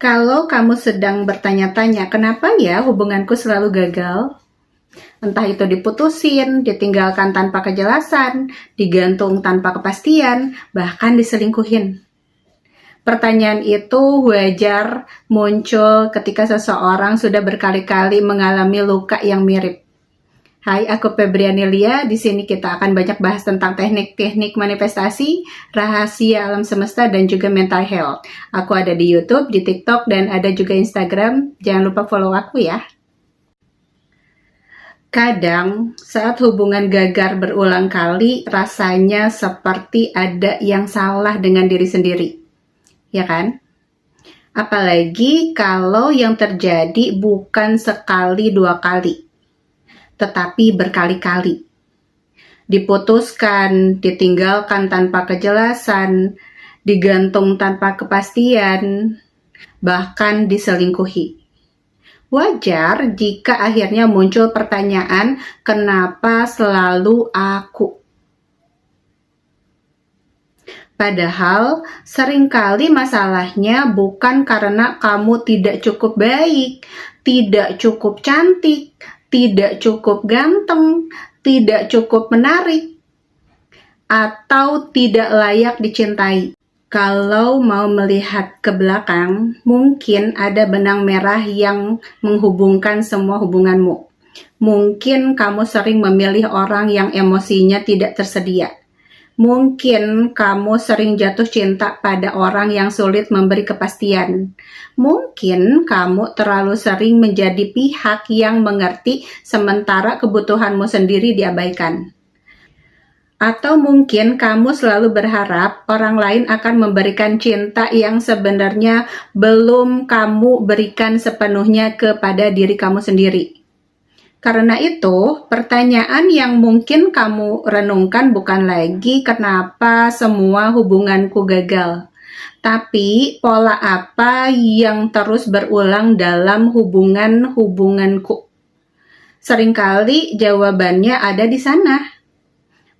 Kalau kamu sedang bertanya-tanya, kenapa ya hubunganku selalu gagal? Entah itu diputusin, ditinggalkan tanpa kejelasan, digantung tanpa kepastian, bahkan diselingkuhin. Pertanyaan itu wajar muncul ketika seseorang sudah berkali-kali mengalami luka yang mirip. Hai, aku Febriani Lia. Di sini kita akan banyak bahas tentang teknik-teknik manifestasi, rahasia alam semesta, dan juga mental health. Aku ada di YouTube, di TikTok, dan ada juga Instagram. Jangan lupa follow aku ya. Kadang saat hubungan gagal berulang kali, rasanya seperti ada yang salah dengan diri sendiri. Ya kan? Apalagi kalau yang terjadi bukan sekali dua kali, tetapi berkali-kali. Diputuskan, ditinggalkan tanpa kejelasan, digantung tanpa kepastian, bahkan diselingkuhi. Wajar jika akhirnya muncul pertanyaan, kenapa selalu aku? Padahal seringkali masalahnya bukan karena kamu tidak cukup baik, tidak cukup cantik, tidak cukup ganteng, tidak cukup menarik, atau tidak layak dicintai. Kalau mau melihat ke belakang, mungkin ada benang merah yang menghubungkan semua hubunganmu. Mungkin kamu sering memilih orang yang emosinya tidak tersedia. Mungkin kamu sering jatuh cinta pada orang yang sulit memberi kepastian. Mungkin kamu terlalu sering menjadi pihak yang mengerti sementara kebutuhanmu sendiri diabaikan. Atau mungkin kamu selalu berharap orang lain akan memberikan cinta yang sebenarnya belum kamu berikan sepenuhnya kepada diri kamu sendiri. Karena itu, pertanyaan yang mungkin kamu renungkan bukan lagi kenapa semua hubunganku gagal, tapi pola apa yang terus berulang dalam hubunganku. Seringkali jawabannya ada di sana.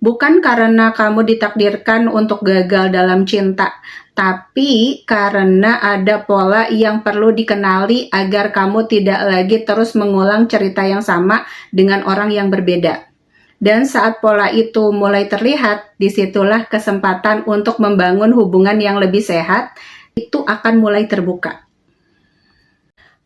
Bukan karena kamu ditakdirkan untuk gagal dalam cinta, tapi karena ada pola yang perlu dikenali agar kamu tidak lagi terus mengulang cerita yang sama dengan orang yang berbeda. Dan saat pola itu mulai terlihat, disitulah kesempatan untuk membangun hubungan yang lebih sehat, itu akan mulai terbuka.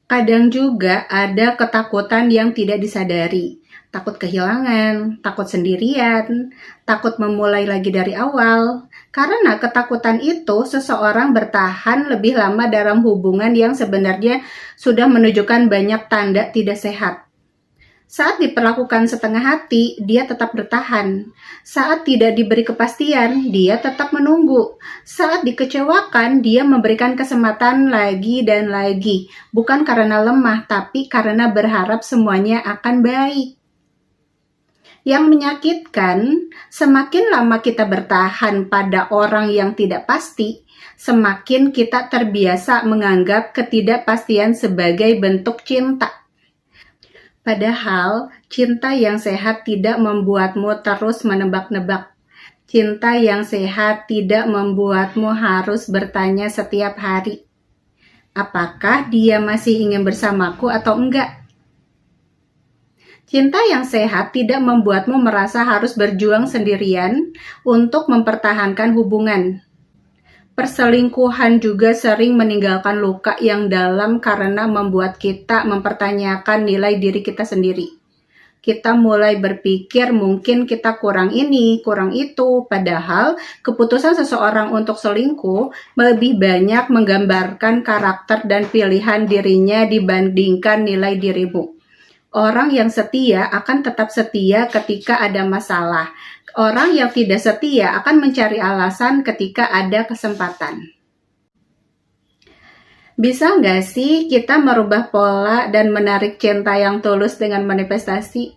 Kadang juga ada ketakutan yang tidak disadari. Takut kehilangan, takut sendirian, takut memulai lagi dari awal. Karena ketakutan itu, seseorang bertahan lebih lama dalam hubungan yang sebenarnya sudah menunjukkan banyak tanda tidak sehat. Saat diperlakukan setengah hati, dia tetap bertahan. Saat tidak diberi kepastian, dia tetap menunggu. Saat dikecewakan, dia memberikan kesempatan lagi dan lagi. Bukan karena lemah, tapi karena berharap semuanya akan baik. Yang menyakitkan, semakin lama kita bertahan pada orang yang tidak pasti, semakin kita terbiasa menganggap ketidakpastian sebagai bentuk cinta. Padahal, cinta yang sehat tidak membuatmu terus menebak-nebak. Cinta yang sehat tidak membuatmu harus bertanya setiap hari, apakah dia masih ingin bersamaku atau enggak? Cinta yang sehat tidak membuatmu merasa harus berjuang sendirian untuk mempertahankan hubungan. Perselingkuhan juga sering meninggalkan luka yang dalam karena membuat kita mempertanyakan nilai diri kita sendiri. Kita mulai berpikir mungkin kita kurang ini, kurang itu, padahal keputusan seseorang untuk selingkuh lebih banyak menggambarkan karakter dan pilihan dirinya dibandingkan nilai dirimu. Orang yang setia akan tetap setia ketika ada masalah. Orang yang tidak setia akan mencari alasan ketika ada kesempatan. Bisa nggak sih kita merubah pola dan menarik cinta yang tulus dengan manifestasi?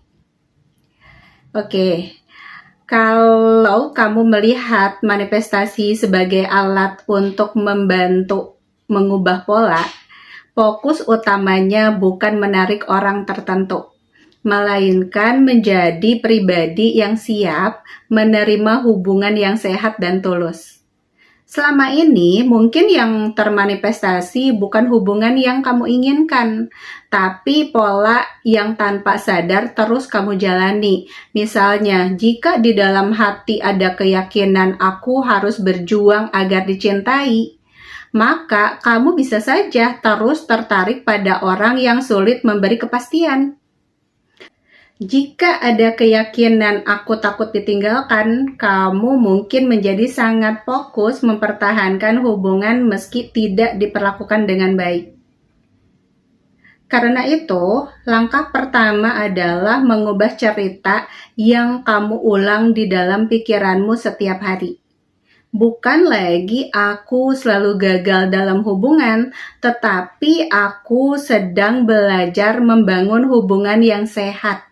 Oke, kalau kamu melihat manifestasi sebagai alat untuk membantu mengubah pola, fokus utamanya bukan menarik orang tertentu, melainkan menjadi pribadi yang siap menerima hubungan yang sehat dan tulus. Selama ini mungkin yang termanifestasi bukan hubungan yang kamu inginkan, tapi pola yang tanpa sadar terus kamu jalani. Misalnya, jika di dalam hati ada keyakinan aku harus berjuang agar dicintai, maka kamu bisa saja terus tertarik pada orang yang sulit memberi kepastian. Jika ada keyakinan aku takut ditinggalkan, kamu mungkin menjadi sangat fokus mempertahankan hubungan meski tidak diperlakukan dengan baik. Karena itu, langkah pertama adalah mengubah cerita yang kamu ulang di dalam pikiranmu setiap hari. Bukan lagi aku selalu gagal dalam hubungan, tetapi aku sedang belajar membangun hubungan yang sehat.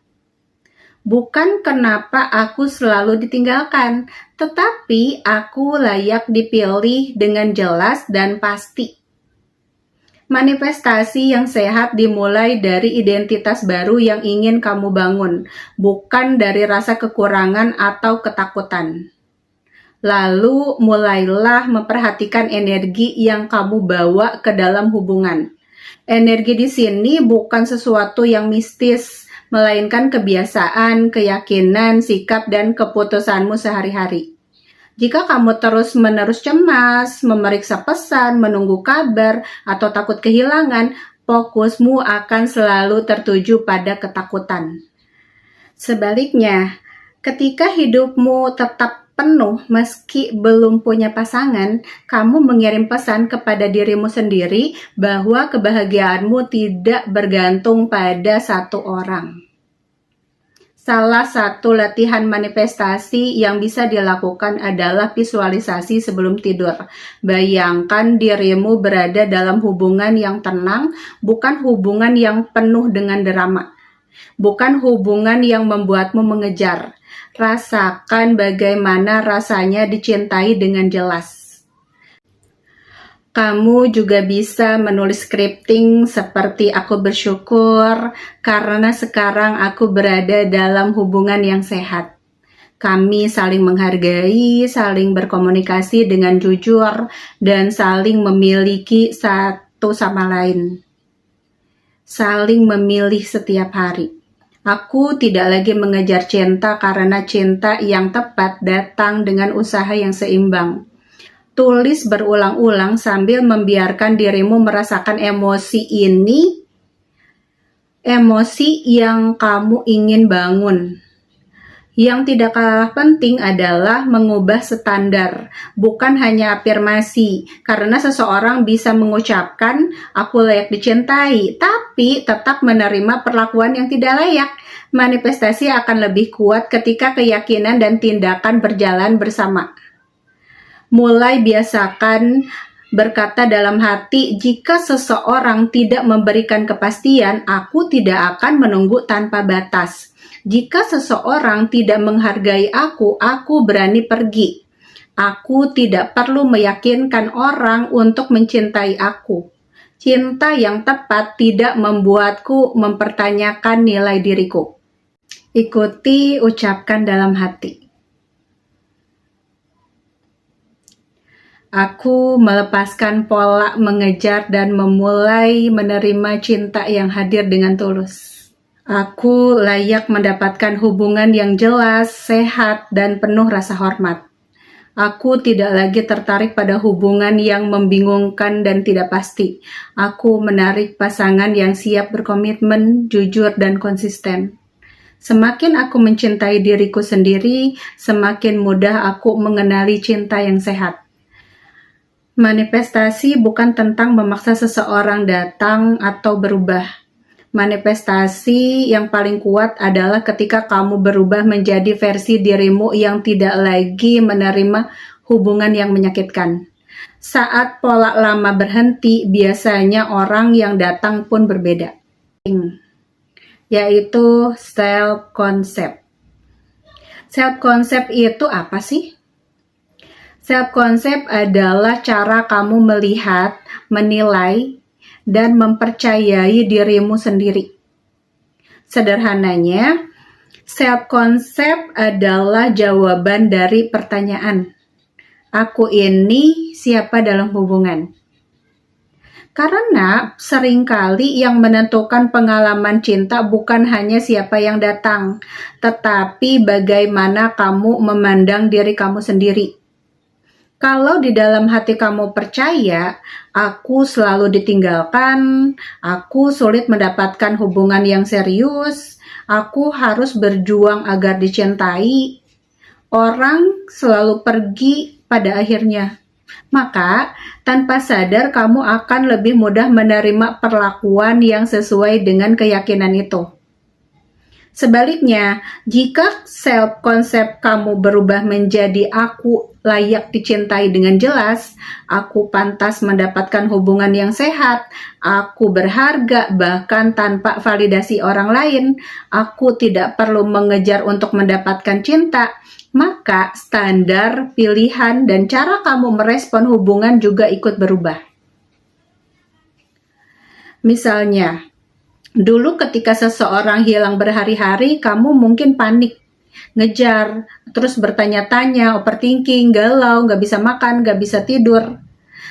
Bukan kenapa aku selalu ditinggalkan, tetapi aku layak dipilih dengan jelas dan pasti. Manifestasi yang sehat dimulai dari identitas baru yang ingin kamu bangun, bukan dari rasa kekurangan atau ketakutan. Lalu mulailah memperhatikan energi yang kamu bawa ke dalam hubungan. Energi di sini bukan sesuatu yang mistis, melainkan kebiasaan, keyakinan, sikap, dan keputusanmu sehari-hari. Jika kamu terus-menerus cemas, memeriksa pesan, menunggu kabar, atau takut kehilangan, fokusmu akan selalu tertuju pada ketakutan. Sebaliknya, ketika hidupmu tetap penuh meski belum punya pasangan, kamu mengirim pesan kepada dirimu sendiri bahwa kebahagiaanmu tidak bergantung pada satu orang. Salah satu latihan manifestasi yang bisa dilakukan adalah visualisasi sebelum tidur. Bayangkan dirimu berada dalam hubungan yang tenang, bukan hubungan yang penuh dengan drama. Bukan hubungan yang membuatmu mengejar. Rasakan bagaimana rasanya dicintai dengan jelas. Kamu juga bisa menulis scripting seperti aku bersyukur karena sekarang aku berada dalam hubungan yang sehat. Kami saling menghargai, saling berkomunikasi dengan jujur, dan saling memiliki satu sama lain. Saling memilih setiap hari. Aku tidak lagi mengejar cinta karena cinta yang tepat datang dengan usaha yang seimbang. Tulis berulang-ulang sambil membiarkan dirimu merasakan emosi ini, emosi yang kamu ingin bangun. Yang tidak kalah penting adalah mengubah standar, bukan hanya afirmasi, karena seseorang bisa mengucapkan, aku layak dicintai, tapi tetap menerima perlakuan yang tidak layak. Manifestasi akan lebih kuat ketika keyakinan dan tindakan berjalan bersama. Mulai biasakan berkata dalam hati, jika seseorang tidak memberikan kepastian, aku tidak akan menunggu tanpa batas. Jika seseorang tidak menghargai aku berani pergi. Aku tidak perlu meyakinkan orang untuk mencintai aku. Cinta yang tepat tidak membuatku mempertanyakan nilai diriku. Ikuti ucapkan dalam hati. Aku melepaskan pola mengejar dan memulai menerima cinta yang hadir dengan tulus. Aku layak mendapatkan hubungan yang jelas, sehat, dan penuh rasa hormat. Aku tidak lagi tertarik pada hubungan yang membingungkan dan tidak pasti. Aku menarik pasangan yang siap berkomitmen, jujur, dan konsisten. Semakin aku mencintai diriku sendiri, semakin mudah aku mengenali cinta yang sehat. Manifestasi bukan tentang memaksa seseorang datang atau berubah. Manifestasi yang paling kuat adalah ketika kamu berubah menjadi versi dirimu yang tidak lagi menerima hubungan yang menyakitkan. Saat pola lama berhenti, biasanya orang yang datang pun berbeda, yaitu self-concept. Self-concept itu apa sih? Self-concept adalah cara kamu melihat, menilai, dan mempercayai dirimu sendiri. Sederhananya, self-concept adalah jawaban dari pertanyaan, Aku ini siapa dalam hubungan. Karena seringkali yang menentukan pengalaman cinta bukan hanya siapa yang datang, tetapi bagaimana kamu memandang diri kamu sendiri. Kalau di dalam hati kamu percaya, aku selalu ditinggalkan, aku sulit mendapatkan hubungan yang serius, aku harus berjuang agar dicintai, orang selalu pergi pada akhirnya. Maka, tanpa sadar kamu akan lebih mudah menerima perlakuan yang sesuai dengan keyakinan itu. Sebaliknya, jika self-konsep kamu berubah menjadi aku layak dicintai dengan jelas, aku pantas mendapatkan hubungan yang sehat, aku berharga bahkan tanpa validasi orang lain, aku tidak perlu mengejar untuk mendapatkan cinta, maka standar, pilihan, dan cara kamu merespon hubungan juga ikut berubah. Misalnya, dulu ketika seseorang hilang berhari-hari, kamu mungkin panik, ngejar, terus bertanya-tanya, overthinking, galau, nggak bisa makan, nggak bisa tidur.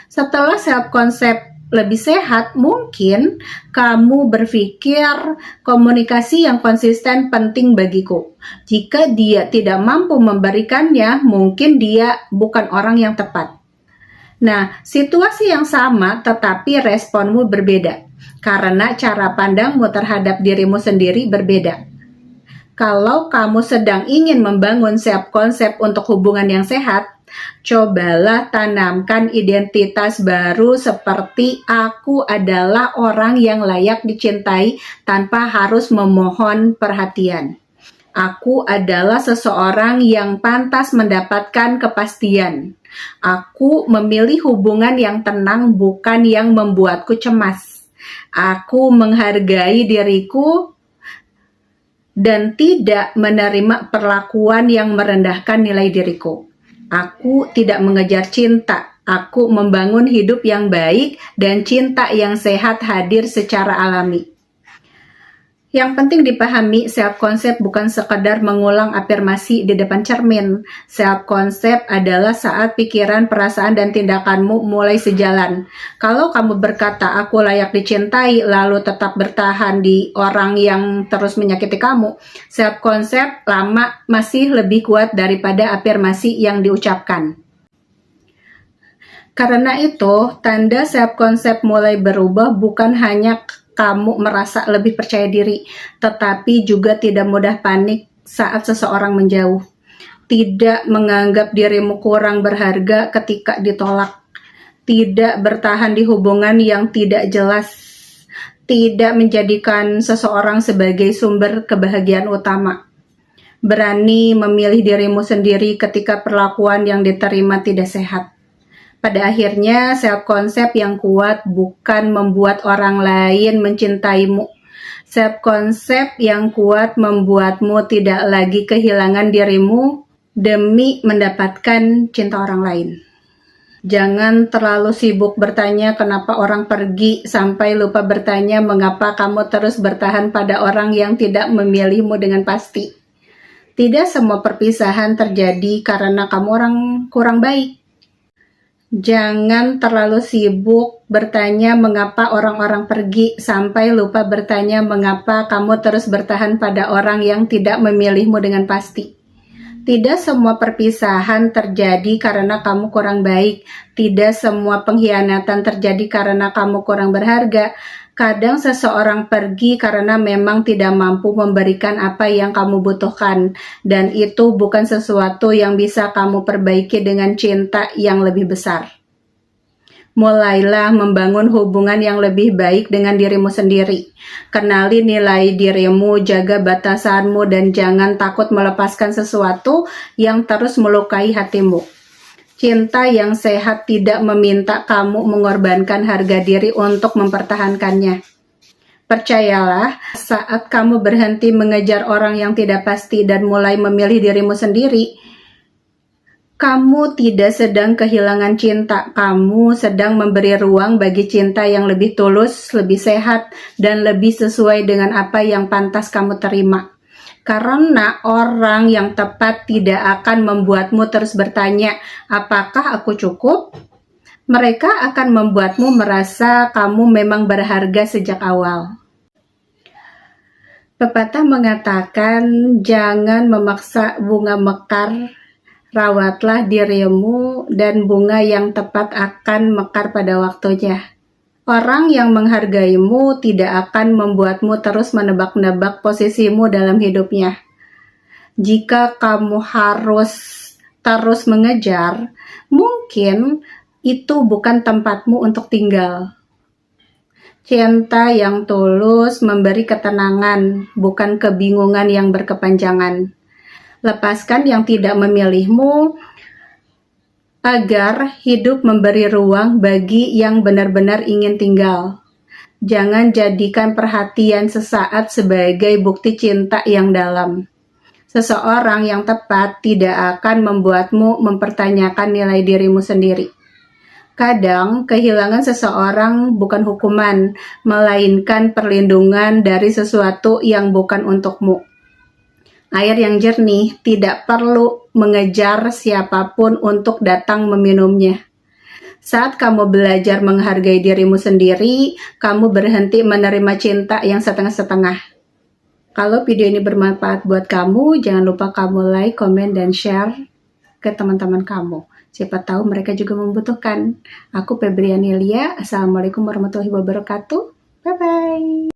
Setelah self-konsep lebih sehat, mungkin kamu berpikir komunikasi yang konsisten penting bagiku. Jika dia tidak mampu memberikannya, mungkin dia bukan orang yang tepat. Nah, situasi yang sama tetapi responmu berbeda. Karena cara pandangmu terhadap dirimu sendiri berbeda. Kalau kamu sedang ingin membangun self-konsep untuk hubungan yang sehat, cobalah tanamkan identitas baru seperti aku adalah orang yang layak dicintai tanpa harus memohon perhatian. Aku adalah seseorang yang pantas mendapatkan kepastian. Aku memilih hubungan yang tenang bukan yang membuatku cemas. Aku menghargai diriku dan tidak menerima perlakuan yang merendahkan nilai diriku. Aku tidak mengejar cinta. Aku membangun hidup yang baik dan cinta yang sehat hadir secara alami. Yang penting dipahami, self-konsep bukan sekedar mengulang afirmasi di depan cermin. Self-konsep adalah saat pikiran, perasaan, dan tindakanmu mulai sejalan. Kalau kamu berkata, aku layak dicintai, lalu tetap bertahan di orang yang terus menyakiti kamu, self-konsep lama masih lebih kuat daripada afirmasi yang diucapkan. Karena itu, tanda self-konsep mulai berubah bukan hanya kamu merasa lebih percaya diri, tetapi juga tidak mudah panik saat seseorang menjauh. Tidak menganggap dirimu kurang berharga ketika ditolak. Tidak bertahan di hubungan yang tidak jelas. Tidak menjadikan seseorang sebagai sumber kebahagiaan utama. Berani memilih dirimu sendiri ketika perlakuan yang diterima tidak sehat. Pada akhirnya, self-konsep yang kuat bukan membuat orang lain mencintaimu. Self-konsep yang kuat membuatmu tidak lagi kehilangan dirimu demi mendapatkan cinta orang lain. Jangan terlalu sibuk bertanya kenapa orang pergi sampai lupa bertanya mengapa kamu terus bertahan pada orang yang tidak memilihmu dengan pasti. Tidak semua perpisahan terjadi karena kamu orang kurang baik. Jangan terlalu sibuk bertanya mengapa orang-orang pergi sampai lupa bertanya mengapa kamu terus bertahan pada orang yang tidak memilihmu dengan pasti. Tidak semua perpisahan terjadi karena kamu kurang baik. Tidak semua pengkhianatan terjadi karena kamu kurang berharga. Kadang seseorang pergi karena memang tidak mampu memberikan apa yang kamu butuhkan, dan itu bukan sesuatu yang bisa kamu perbaiki dengan cinta yang lebih besar. Mulailah membangun hubungan yang lebih baik dengan dirimu sendiri. Kenali nilai dirimu, jaga batasanmu, dan jangan takut melepaskan sesuatu yang terus melukai hatimu. Cinta yang sehat tidak meminta kamu mengorbankan harga diri untuk mempertahankannya. Percayalah, saat kamu berhenti mengejar orang yang tidak pasti dan mulai memilih dirimu sendiri, kamu tidak sedang kehilangan cinta. Kamu sedang memberi ruang bagi cinta yang lebih tulus, lebih sehat, dan lebih sesuai dengan apa yang pantas kamu terima. Karena orang yang tepat tidak akan membuatmu terus bertanya, apakah aku cukup? Mereka akan membuatmu merasa kamu memang berharga sejak awal. Pepatah mengatakan, jangan memaksa bunga mekar, rawatlah dirimu dan bunga yang tepat akan mekar pada waktunya. Orang yang menghargaimu tidak akan membuatmu terus menebak-nebak posisimu dalam hidupnya. Jika kamu harus terus mengejar, mungkin itu bukan tempatmu untuk tinggal. Cinta yang tulus memberi ketenangan, bukan kebingungan yang berkepanjangan. Lepaskan yang tidak memilihmu, agar hidup memberi ruang bagi yang benar-benar ingin tinggal. Jangan jadikan perhatian sesaat sebagai bukti cinta yang dalam. Seseorang yang tepat tidak akan membuatmu mempertanyakan nilai dirimu sendiri. Kadang, kehilangan seseorang bukan hukuman, melainkan perlindungan dari sesuatu yang bukan untukmu. Air yang jernih tidak perlu mengejar siapapun untuk datang meminumnya. Saat kamu belajar menghargai dirimu sendiri, kamu berhenti menerima cinta yang setengah-setengah. Kalau video ini bermanfaat buat kamu, jangan lupa kamu like, komen, dan share ke teman-teman kamu. Siapa tahu mereka juga membutuhkan. Aku Febriani Lia. Assalamualaikum warahmatullahi wabarakatuh. Bye-bye.